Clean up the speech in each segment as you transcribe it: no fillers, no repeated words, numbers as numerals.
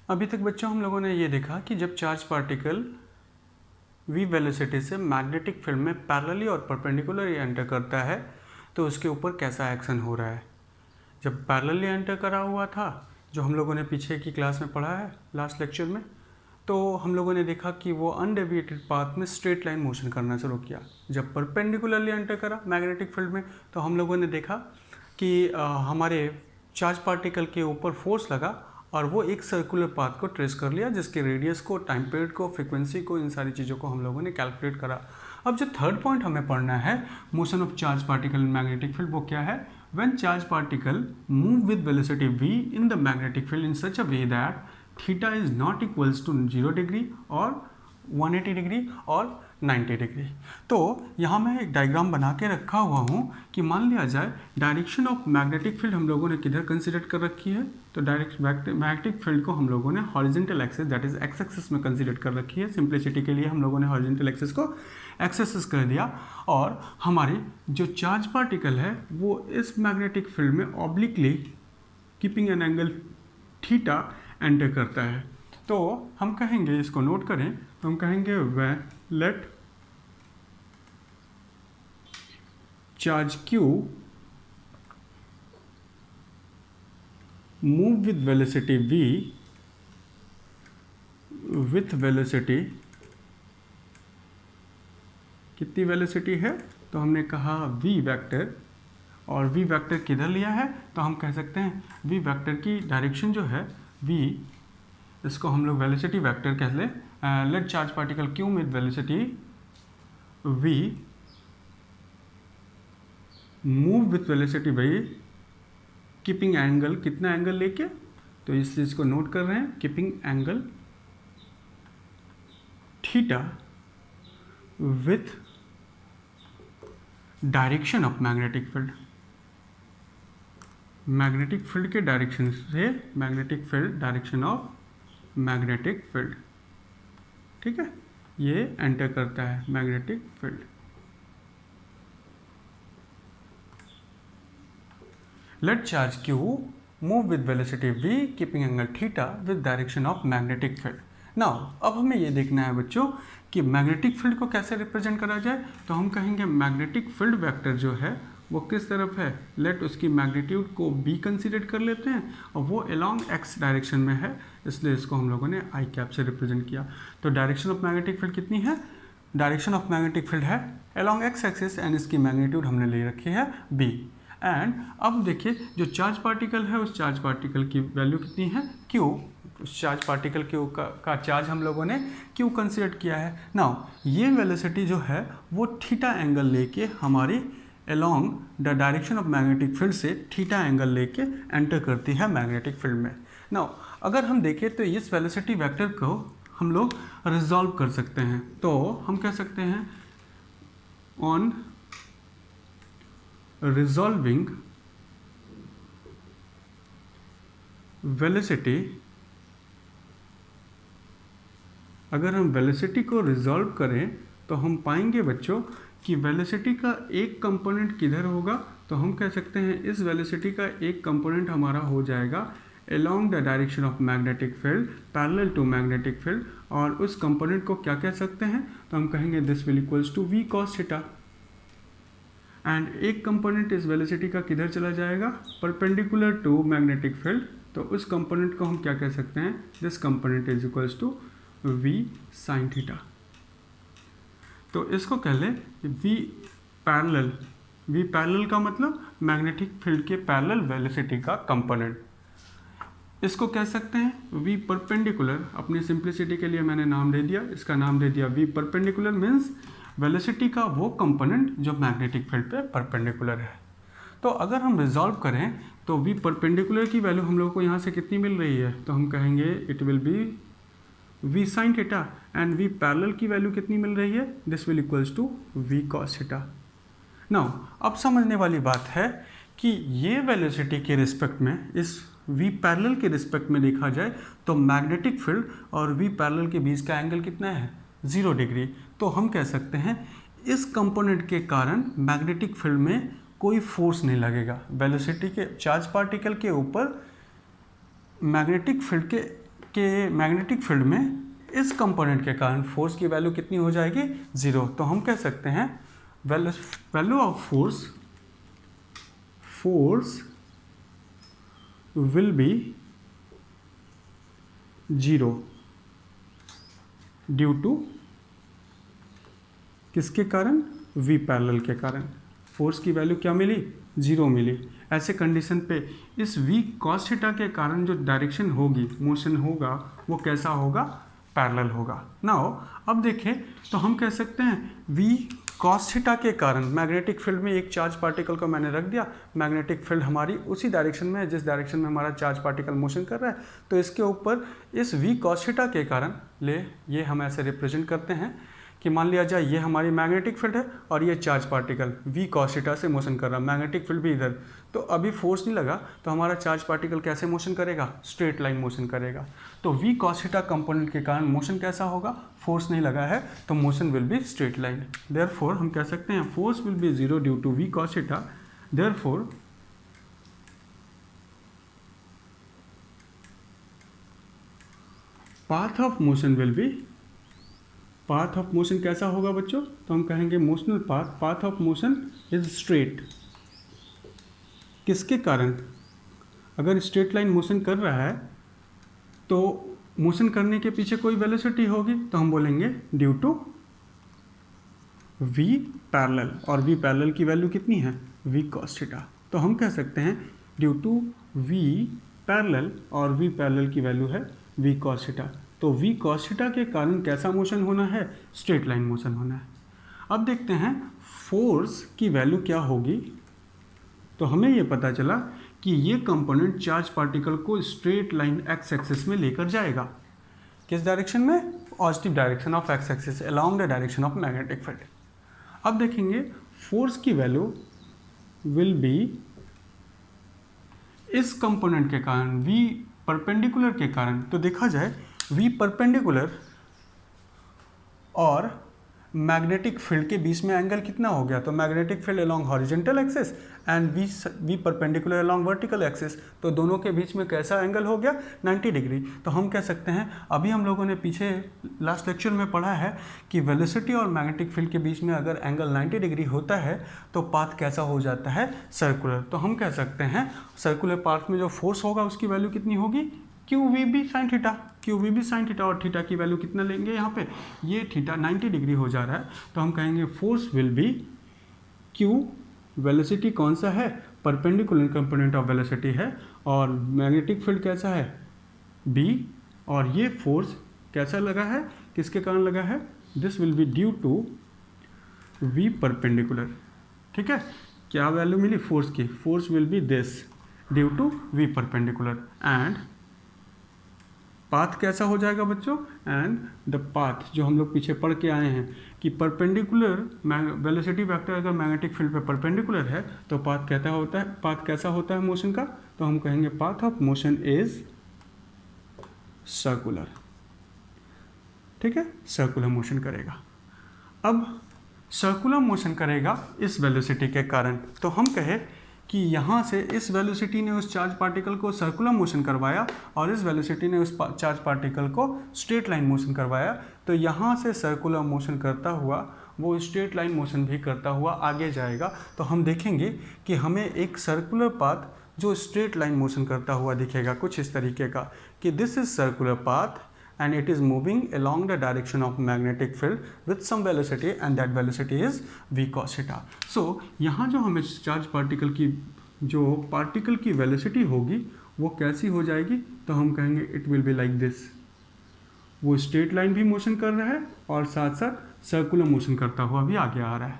अभी तक बच्चों हम लोगों ने ये देखा कि जब चार्ज पार्टिकल v वेलोसिटी से मैग्नेटिक फील्ड में पैरेलली और परपेंडिकुलर एंटर करता है तो उसके ऊपर कैसा एक्शन हो रहा है। जब पैरेलली एंटर करा हुआ था, जो हम लोगों ने पीछे की क्लास में पढ़ा है लास्ट लेक्चर में, तो हम लोगों ने देखा कि वो अनडेविएटेड पाथ में स्ट्रेट लाइन मोशन करना शुरू किया। जब परपेंडिकुलरली एंटर करा मैग्नेटिक फील्ड में तो हम लोगों ने देखा कि हमारे चार्ज पार्टिकल के ऊपर फोर्स लगा और वो एक सर्कुलर पाथ को ट्रेस कर लिया, जिसके रेडियस को, टाइम पीरियड को, फ्रीक्वेंसी को, इन सारी चीज़ों को हम लोगों ने कैलकुलेट करा। अब जो थर्ड पॉइंट हमें पढ़ना है motion of charge particle in magnetic field, वो क्या है? When charge particle move with velocity v in the magnetic field in such a way that theta is not equals to 0 degree और 180 degree और 90 degree. तो यहाँ मैं एक diagram बना के रखा हुआ हूँ कि मान लिया जाए डायरेक्शन ऑफ मैग्नेटिक फील्ड हम लोगों ने किधर कंसिडर कर रखी है, तो डायरेक्ट मैग्नेटिक फील्ड को हम लोगों ने horizontal axis that is x axis में कंसिडर कर रखी है। सिंप्लिसिटी के लिए हम लोगों ने हॉरिजॉन्टल एक्सिस को एक्स एक्सिस कर दिया और हमारी जो चार्ज पार्टिकल है वो इस मैग्नेटिक फील्ड में obliquely keeping an angle theta enter करता है। तो हम कहेंगे, इसको नोट करें, तो हम कहेंगे let charge Q move with velocity v with velocity, कितनी वेलोसिटी है? तो हमने कहा v वेक्टर, और v वेक्टर किधर लिया है? तो हम कह सकते हैं v वेक्टर की डायरेक्शन जो है v, इसको हम लोग वेलोसिटी वेक्टर कह लें। Let charge particle Q with velocity v move with velocity भाई कीपिंग एंगल, कितना एंगल लेके? तो इस चीज़ को नोट कर रहे हैं, keeping angle theta with direction of magnetic field, magnetic field के डायरेक्शन से magnetic field, direction of magnetic field, ठीक है, ये एंटर करता है magnetic field. Let charge Q move with velocity v keeping angle theta with direction of magnetic field. Now अब हमें ये देखना है बच्चों कि मैग्नेटिक फील्ड को कैसे रिप्रेजेंट करा जाए। तो हम कहेंगे मैग्नेटिक फील्ड वेक्टर जो है वो किस तरफ है? लेट उसकी मैग्नीट्यूड को b कंसीडर कर लेते हैं और वो अलोंग x डायरेक्शन में है, इसलिए इसको हम लोगों ने आई कैप से रिप्रेजेंट किया। तो डायरेक्शन ऑफ मैग्नेटिक फील्ड कितनी है? डायरेक्शन ऑफ मैग्नेटिक फील्ड है अलोंग x एक्सिस एंड इसकी मैग्नीट्यूड हमने ले रखी है b। एंड अब देखिए जो चार्ज पार्टिकल है उस चार्ज पार्टिकल की वैल्यू कितनी है? Q। उस चार्ज पार्टिकल Q का चार्ज हम लोगों ने Q कंसीडर किया है। नाउ ये वेलोसिटी जो है वो थीटा एंगल लेके हमारी along the direction of magnetic field से थीटा एंगल लेके एंटर करती है मैग्नेटिक फील्ड में। नाउ अगर हम देखें तो इस वेलोसिटी वेक्टर को हम लोग रिजॉल्व कर सकते हैं। तो हम कह सकते हैं ऑन resolving velocity, अगर हम वेलोसिटी को रिजॉल्व करें तो हम पाएंगे बच्चों कि वेलोसिटी का एक कंपोनेंट किधर होगा? तो हम कह सकते हैं इस वेलोसिटी का एक कंपोनेंट हमारा हो जाएगा along the direction of magnetic field parallel to magnetic field, और उस कंपोनेंट को क्या कह सकते हैं? तो हम कहेंगे this will equals to v cos theta. And एक कंपोनेंट इस वेलोसिटी का किधर चला जाएगा? परपेंडिकुलर टू मैग्नेटिक फील्ड, तो उस कंपोनेंट को हम क्या कह सकते हैं? This component is equals to v sin theta. तो इसको कह लें v पैरेलल, v पैरेलल का मतलब मैग्नेटिक फील्ड के पैरेलल वेलोसिटी का कंपोनेंट। इसको कह सकते हैं v परपेंडिकुलर, अपनी सिंप्लिसिटी के लिए मैंने नाम दे दिया, इसका नाम दे दिया v परपेंडिकुलर, मीन्स वेलोसिटी का वो कंपोनेंट जो मैग्नेटिक फील्ड पे परपेंडिकुलर है। तो अगर हम रिजॉल्व करें तो v परपेंडिकुलर की वैल्यू हम लोगों को यहाँ से कितनी मिल रही है? तो हम कहेंगे it will be v sin theta, and v parallel की वैल्यू कितनी मिल रही है? This will equals to v cos theta. Now अब समझने वाली बात है कि ये वेलोसिटी के रिस्पेक्ट में, इस v पैरेलल के रिस्पेक्ट में देखा जाए तो मैग्नेटिक फील्ड और v पैरेलल के बीच का एंगल कितना है? 0 डिग्री। तो हम कह सकते हैं इस कंपोनेंट के कारण मैग्नेटिक फील्ड में कोई फोर्स नहीं लगेगा। वेलोसिटी के चार्ज पार्टिकल के ऊपर मैग्नेटिक फील्ड कि मैग्नेटिक फील्ड में इस कंपोनेंट के कारण फोर्स की वैल्यू कितनी हो जाएगी, 0। तो हम कह सकते हैं value of force will be 0 due to किसके कारण, V पैरेलल के कारण। फोर्स की वैल्यू क्या मिली, 0 मिली। ऐसे कंडीशन पे इस V cos थीटा के कारण जो डायरेक्शन होगी, मोशन होगा, वो कैसा होगा, पैरेलल होगा। नाउ अब देखें तो हम कह सकते हैं V cos थीटा के कारण मैग्नेटिक फील्ड में एक चार्ज पार्टिकल को मैंने रख दिया। मैग्नेटिक फील्ड हमारी उसी डायरेक्शन में है जिस डायरेक्शन में हमारा चार्ज पार्टिकल मोशन कर रहा है। तो इसके ऊपर इस V cos थीटा के कारण ये हम ऐसे रिप्रेजेंट करते हैं कि मान लिया जाए ये हमारी मैग्नेटिक फील्ड है और ये charge particle V cos theta से मोशन कर रहा है, मैग्नेटिक फील्ड भी इधर। तो अभी फोर्स नहीं लगा तो हमारा चार्ज पार्टिकल कैसे मोशन करेगा, स्ट्रेट लाइन मोशन करेगा। तो V cos थीटा कंपोनेंट के कारण मोशन कैसा होगा, फोर्स नहीं लगा है तो motion will be straight line. Therefore हम कह सकते हैं force will be 0 due to V cos theta. Therefore path of motion will be, path of motion कैसा होगा बच्चों, तो हम कहेंगे motional path of motion is straight. किसके कारण, अगर स्ट्रेट लाइन मोशन कर रहा है तो मोशन करने के पीछे कोई वेलोसिटी होगी, तो हम बोलेंगे ड्यू टू V पैरेलल। और V पैरेलल की वैल्यू कितनी है, V cos थीटा। तो हम कह सकते हैं ड्यू टू V पैरेलल, और V पैरेलल की वैल्यू है V cos थीटा। तो V cos थीटा के कारण कैसा मोशन होना है, स्ट्रेट लाइन मोशन होना है। अब देखते हैं फोर्स की वैल्यू क्या होगी। तो हमें ये पता चला कि ये कंपोनेंट चार्ज पार्टिकल को स्ट्रेट लाइन एक्स एक्सिस में लेकर जाएगा। किस डायरेक्शन में, positive direction of x axis along the direction of magnetic field. अब देखेंगे फोर्स की वैल्यू विल बी इस कंपोनेंट के कारण V परपेंडिकुलर के कारण। तो देखा जाए V परपेंडिकुलर और मैग्नेटिक फील्ड के बीच में एंगल कितना हो गया, तो magnetic field along horizontal axis and V perpendicular along vertical axis. तो दोनों के बीच में कैसा एंगल हो गया, 90 डिग्री। तो हम कह सकते हैं, अभी हम लोगों ने पीछे लास्ट लेक्चर में पढ़ा है कि वेलोसिटी और मैग्नेटिक फील्ड के बीच में अगर एंगल 90 डिग्री होता है तो पाथ कैसा हो जाता है, सर्कुलर। तो हम कह सकते हैं सर्कुलर पाथ में जो फोर्स होगा उसकी वैल्यू कितनी होगी, QVB sin theta. QVB sin theta, और थीटा की वैल्यू कितना लेंगे यहाँ पे, ये थीटा 90 डिग्री हो जा रहा है। तो हम कहेंगे force will B Q, velocity कौन सा है, परपेंडिकुलर कंपोनेंट ऑफ वेलोसिटी है, और मैग्नेटिक फील्ड कैसा है, B, और ये फोर्स कैसा लगा है, किसके कारण लगा है, this will be due to V perpendicular. ठीक है, क्या वैल्यू मिली फोर्स की, force will be this due to V perpendicular. And path कैसा हो जाएगा बच्चों, एंड द पाथ जो हम लोग पीछे पढ़ के आए हैं कि परपेंडिकुलर वेलोसिटी वेक्टर अगर मैग्नेटिक फील्ड पे परपेंडिकुलर है तो पाथ कैसा होता है, पाथ कैसा होता है मोशन का, तो हम कहेंगे path of motion is circular. ठीक है, सर्कुलर मोशन करेगा। अब सर्कुलर मोशन करेगा इस वेलोसिटी के कारण। तो हम कहे कि यहाँ से इस वेलोसिटी ने उस चार्ज पार्टिकल को सर्कुलर मोशन करवाया और इस वेलोसिटी ने उस चार्ज पार्टिकल को स्ट्रेट लाइन मोशन करवाया। तो यहाँ से सर्कुलर मोशन करता हुआ वो स्ट्रेट लाइन मोशन भी करता हुआ आगे जाएगा। तो हम देखेंगे कि हमें एक सर्कुलर पाथ जो स्ट्रेट लाइन मोशन करता हुआ दिखेगा कुछ इस तरीके का, कि this is circular path and it is moving along the direction of magnetic field with some velocity and that velocity is V cos theta. So यहाँ जो हमें चार्ज पार्टिकल की जो पार्टिकल की वेलोसिटी होगी वो कैसी हो जाएगी, तो हम कहेंगे it will be like this. वो स्ट्रेट लाइन भी मोशन कर रहा है और साथ साथ सर्कुलर मोशन करता हुआ भी आगे आ रहा है।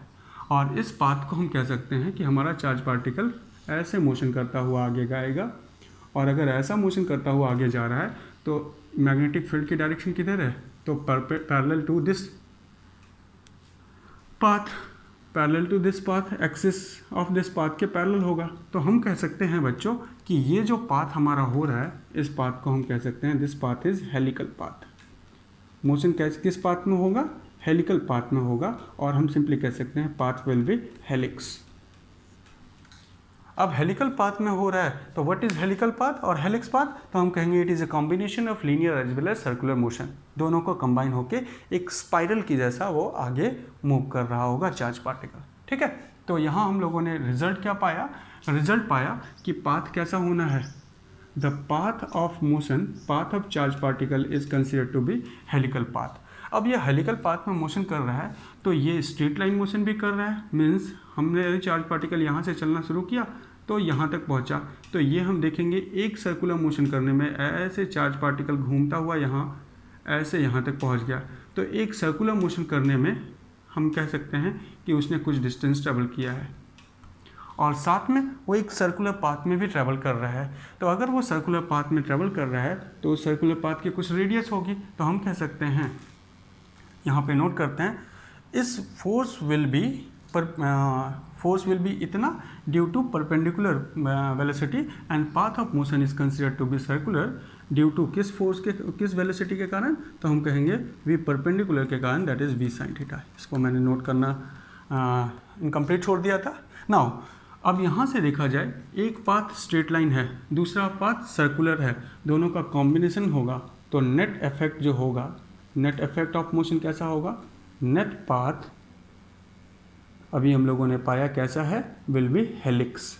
और इस पाथ को हम कह सकते हैं कि हमारा चार्ज पार्टिकल ऐसे मोशन करता हुआ आगे जाएगा। और अगर ऐसा मोशन करता हुआ आगे जा रहा है तो मैग्नेटिक फील्ड की डायरेक्शन किधर है, तो parallel to this path, parallel to this path, axis of this path के पैरेलल होगा। तो हम कह सकते हैं बच्चों कि ये जो पाथ हमारा हो रहा है इस पाथ को हम कह सकते हैं this path is helical path. Motion कैसे किस पाथ में होगा, हेलिकल पाथ में होगा, और हम सिंपली कह सकते हैं पाथ विल बी हेलिक्स। अब हेलिकल पाथ में हो रहा है तो व्हाट इज हेलिकल पाथ और हेलिक्स पाथ, तो हम कहेंगे it is a combination of linear as well as circular motion, दोनों को कंबाइन होके एक स्पाइरल की जैसा वो आगे मूव कर रहा होगा चार्ज पार्टिकल। ठीक है, तो यहाँ हम लोगों ने रिजल्ट क्या पाया, रिजल्ट पाया कि पाथ कैसा होना है, the path of motion, path of charge particle is considered to be helical path. अब ये हेलिकल पाथ में मोशन कर रहा है तो ये स्ट्रेट लाइन मोशन भी कर रहा है, मीन्स हमने चार्ज पार्टिकल यहाँ से चलना शुरू किया तो यहाँ तक पहुँचा, तो ये हम देखेंगे एक सर्कुलर मोशन करने में ऐसे चार्ज पार्टिकल घूमता हुआ यहाँ ऐसे यहाँ तक पहुँच गया, तो एक सर्कुलर मोशन करने में हम कह सकते हैं कि उसने कुछ डिस्टेंस ट्रेवल किया है और साथ में वो एक सर्कुलर पाथ में भी ट्रैवल कर रहा है। तो अगर वो सर्कुलर पाथ में ट्रैवल कर रहा है तो उस सर्कुलर पाथ की कुछ रेडियस होगी, तो हम कह सकते हैं, यहाँ पे नोट करते हैं, इस फोर्स विल बी इतना due to perpendicular velocity and path of motion is considered to be circular due to किस फोर्स के, किस वेलोसिटी के कारण, तो हम कहेंगे वी परपेंडिकुलर के कारण, that is V sine theta. इसको मैंने नोट करना इनकम्प्लीट छोड़ दिया था। नाउ अब यहाँ से देखा जाए, एक पाथ स्ट्रेट लाइन है, दूसरा पाथ सर्कुलर है, दोनों का कॉम्बिनेशन होगा तो नेट इफेक्ट जो होगा, नेट इफेक्ट ऑफ मोशन कैसा होगा, नेट पाथ अभी हम लोगों ने पाया कैसा है, will be helix,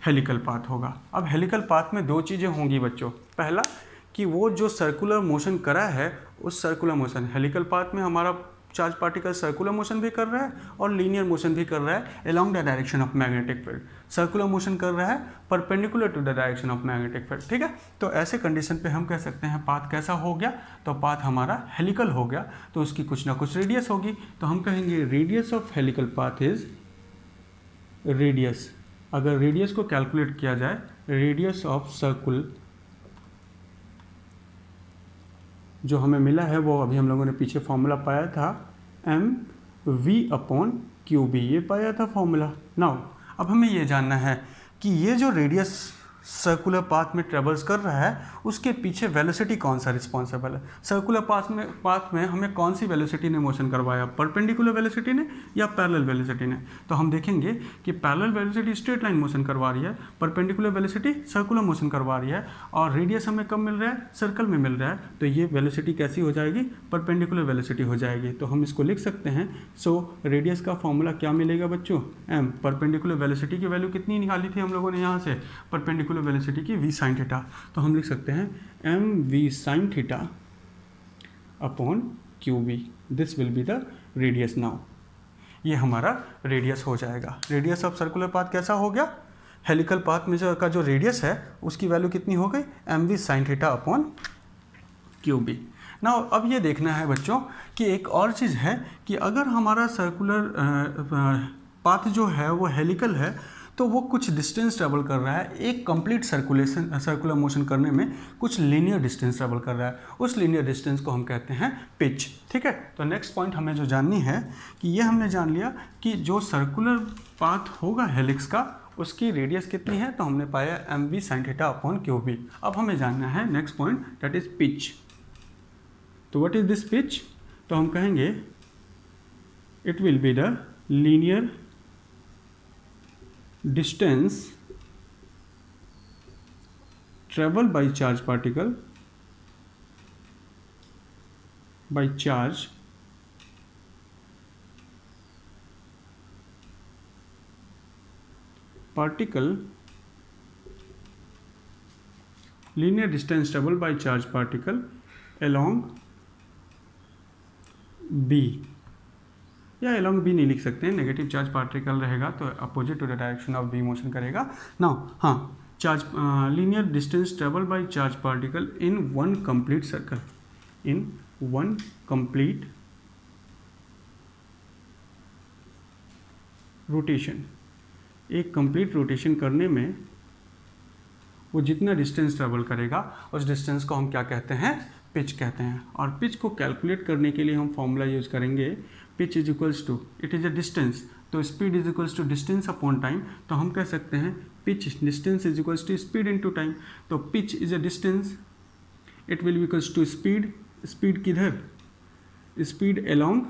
helical path होगा। अब हेलिकल पाथ में दो चीज़ें होंगी बच्चों, पहला कि वो जो सर्कुलर मोशन करा है उस सर्कुलर मोशन, हेलिकल पाथ में हमारा चार्ज पार्टिकल सर्कुलर मोशन भी कर रहा है और लीनियर मोशन भी कर रहा है along the direction of magnetic field, circular motion कर रहा है perpendicular to the direction of magnetic field. ठीक है, तो ऐसे कंडीशन पे हम कह सकते हैं पाथ कैसा हो गया, तो पाथ हमारा हेलिकल हो गया, तो उसकी कुछ ना कुछ रेडियस होगी, तो हम कहेंगे radius of helical path is radius, अगर रेडियस को कैलकुलेट किया जाए, रेडियस ऑफ सर्कुल जो हमें मिला है वो अभी हम लोगों ने पीछे फॉर्मूला पाया था mv/qb, ये पाया था फॉर्मूला। नाउ अब हमें ये जानना है कि ये जो रेडियस सर्कुलर पाथ में ट्रेवल्स कर रहा है उसके पीछे वेलोसिटी कौन सा रिस्पॉन्सिबल है, सर्कुलर पाथ में हमें कौन सी वेलोसिटी ने मोशन करवाया, परपेंडिकुलर वेलोसिटी ने या पैरेलल वेलोसिटी ने, तो हम देखेंगे कि parallel velocity straight line motion करवा रही है, परपेंडिकुलर वेलोसिटी सर्कुलर मोशन करवा रही है और रेडियस हमें कब मिल रहा है, सर्कल में मिल रहा है, तो ये वेलोसिटी कैसी हो जाएगी, परपेंडिकुलर वेलोसिटी हो जाएगी। तो हम इसको लिख सकते हैं, सो रेडियस का फॉर्मूला क्या मिलेगा बच्चों, m, परपेंडिकुलर वेलोसिटी की वैल्यू कितनी निकाली थी हम लोगों ने यहाँ से, परपेंडिकुलर वेलोसिटी की v sin थीटा, तो हम लिख सकते हैं mv sin theta upon qb, this will be the radius. Now ये हमारा रेडियस हो जाएगा। रेडियस ऑफ सर्कुलर पाथ कैसा हो गया, हेलिकल पाथ में का जो रेडियस है उसकी वैल्यू कितनी हो गई, mv sin theta upon qb। Now अब ये देखना है बच्चों कि एक और चीज़ है कि अगर हमारा सर्कुलर पाथ जो है वो हेलिकल है तो वो कुछ डिस्टेंस ट्रेवल कर रहा है, एक कंप्लीट सर्कुलर मोशन करने में कुछ लीनियर डिस्टेंस ट्रेवल कर रहा है, उस लीनियर डिस्टेंस को हम कहते हैं पिच। ठीक है, तो नेक्स्ट पॉइंट हमें जो जाननी है कि ये हमने जान लिया कि जो सर्कुलर पाथ होगा हेलिक्स का उसकी रेडियस कितनी है, तो हमने पाया mv sin theta upon qb। अब हमें जानना है next point, that is pitch. तो व्हाट इज दिस पिच, तो हम कहेंगे it will be the linear distance traveled by charge particle by charge particle, linear distance traveled by charge particle along B, या along B नहीं लिख सकते हैं, negative charge particle रहेगा तो opposite to the direction of B motion करेगा। Now हाँ, charge linear distance travel by charge particle in one complete circle, in one complete rotation, एक कंप्लीट रोटेशन करने में वो जितना डिस्टेंस ट्रेवल करेगा उस डिस्टेंस को हम क्या कहते हैं, पिच कहते हैं। और पिच को कैलकुलेट करने के लिए हम फॉर्मूला यूज करेंगे, pitch is equals to, it is a distance, तो speed is equals to distance upon time, तो हम कह सकते हैं pitch distance is equals to speed into time. तो pitch is a distance, it will be equals to speed, speed किधर, speed along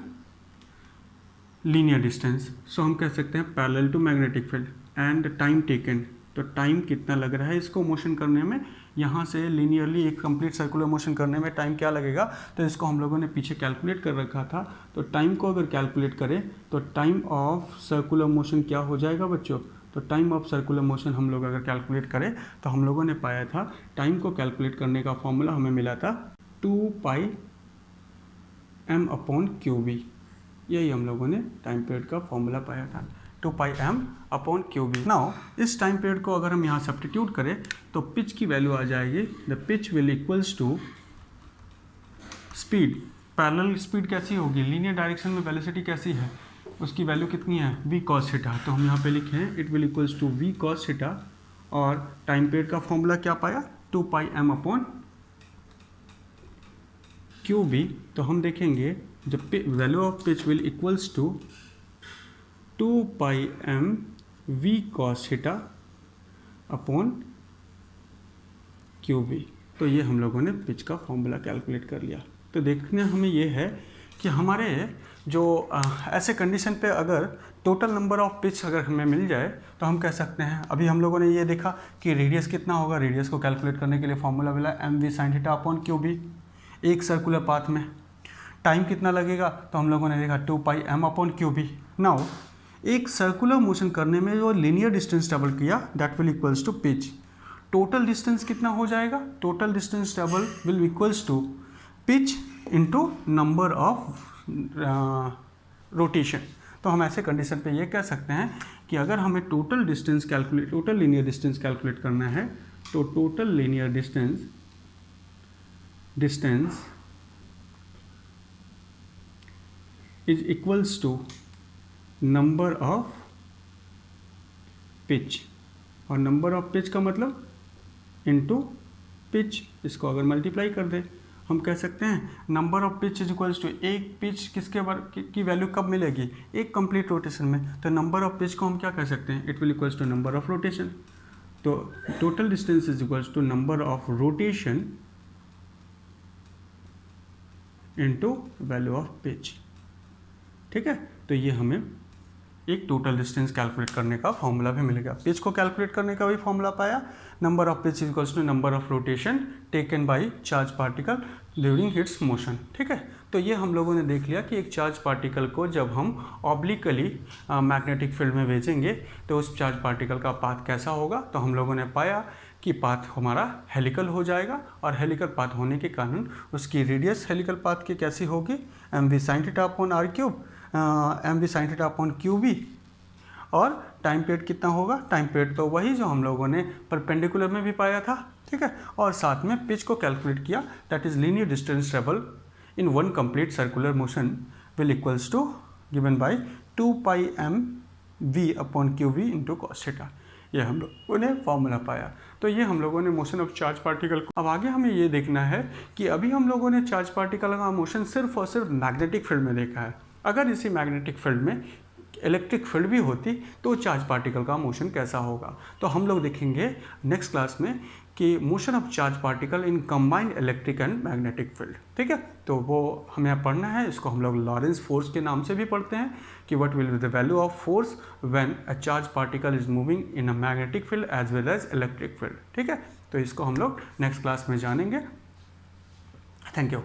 linear distance, so हम कह सकते हैं parallel to magnetic field, and time taken, तो time कितना लग रहा है इसको मोशन करने में, यहाँ से लीनियरली एक कंप्लीट सर्कुलर मोशन करने में टाइम क्या लगेगा, तो इसको हम लोगों ने पीछे कैलकुलेट कर रखा था। तो टाइम को अगर कैलकुलेट करें तो टाइम ऑफ सर्कुलर मोशन क्या हो जाएगा बच्चों, तो टाइम ऑफ सर्कुलर मोशन हम लोग अगर कैलकुलेट करें तो हम लोगों ने पाया था, टाइम को कैलकुलेट करने का फॉर्मूला हमें मिला था 2πm/qv, यही हम लोगों ने टाइम पीरियड का फॉर्मूला पाया था 2πm/qv। नाउ इस टाइम पीरियड को अगर हम यहाँ सब्स्टिट्यूट करें तो पिच की वैल्यू आ जाएगी, the pitch will equals to speed, parallel speed कैसी होगी, लीनियर डायरेक्शन में वेलोसिटी कैसी है, उसकी वैल्यू कितनी है v cos थीटा, तो हम यहाँ पे लिखे हैं it will equals to v cos theta, और टाइम पीरियड का फॉर्मूला क्या पाया 2πm/qv। तो हम देखेंगे the value of pitch will equals to 2πm v cos theta upon qv। तो ये हम लोगों ने पिच का फॉर्मूला कैलकुलेट कर लिया। तो देखना हमें ये है कि हमारे जो ऐसे कंडीशन पे अगर टोटल नंबर ऑफ पिच अगर हमें मिल जाए तो हम कह सकते हैं, अभी हम लोगों ने ये देखा कि रेडियस कितना होगा, रेडियस को कैलकुलेट करने के लिए फॉर्मूला मिला mv sin theta upon qv एक सर्कुलर पाथ में। टाइम कितना लगेगा, तो हम लोगों ने देखा 2πm/qv। नाउ एक सर्कुलर मोशन करने में जो लीनियर डिस्टेंस ट्रेवल किया that will equals to pitch, total distance कितना हो जाएगा, total distance travel will equals to pitch into number of rotation. तो हम ऐसे कंडीशन पे ये कह सकते हैं कि अगर हमें टोटल लीनियर डिस्टेंस कैलकुलेट करना है तो total linear distance is equals to number of pitch, और नंबर ऑफ पिच का मतलब इनटू पिच, इसको अगर मल्टीप्लाई कर दे हम कह सकते हैं number of pitch is equals to, एक पिच की वैल्यू कब मिलेगी, एक कंप्लीट रोटेशन में, तो नंबर ऑफ पिच को हम क्या कह सकते हैं, it will equals to number of rotation. तो total distance is equals to number of rotation into value of pitch. ठीक है, तो ये हमें एक टोटल डिस्टेंस कैलकुलेट करने का फॉर्मूला भी मिलेगा। पिच को कैलकुलेट करने का भी फॉर्मूला पाया, number of pitch equals to number of rotation taken by charge particle during its motion. ठीक है, तो ये हम लोगों ने देख लिया कि एक चार्ज पार्टिकल को जब हम ऑब्लिकली मैग्नेटिक फील्ड में भेजेंगे तो उस चार्ज पार्टिकल का पाथ कैसा होगा। तो हम लोगों ने पाया कि पाथ हमारा हेलिकल हो जाएगा, और हेलिकल पाथ होने के कारण उसकी रेडियस हेलिकल पाथ की कैसी होगी, mv sin theta upon r3 mv sin theta upon qv। और टाइम पीरियड कितना होगा, टाइम पीरियड तो वही जो हम लोगों ने परपेंडिकुलर में भी पाया था। ठीक है, और साथ में पिच को कैलकुलेट किया, that is linear distance travel in one complete circular motion will equals to given by 2πmv/qv into cos theta. ये हम लोगों ने फॉर्मूला पाया। तो ये हम लोगों ने मोशन ऑफ चार्ज पार्टिकल को। अब आगे हमें ये देखना है कि अभी हम लोगों ने चार्ज पार्टिकल का मोशन सिर्फ और सिर्फ मैग्नेटिक फील्ड में देखा है। अगर इसी मैग्नेटिक फील्ड में इलेक्ट्रिक फील्ड भी होती तो चार्ज पार्टिकल का मोशन कैसा होगा। तो हम लोग देखेंगे नेक्स्ट क्लास में कि motion of charge particle in combined electric and magnetic field. ठीक है, तो वो हमें पढ़ना है, इसको हम लोग लॉरेंस फोर्स के नाम से भी पढ़ते हैं कि what will be the value of force when a charge particle is moving in a magnetic field as well as electric field. ठीक है, तो इसको हम लोग नेक्स्ट क्लास में जानेंगे। Thank you.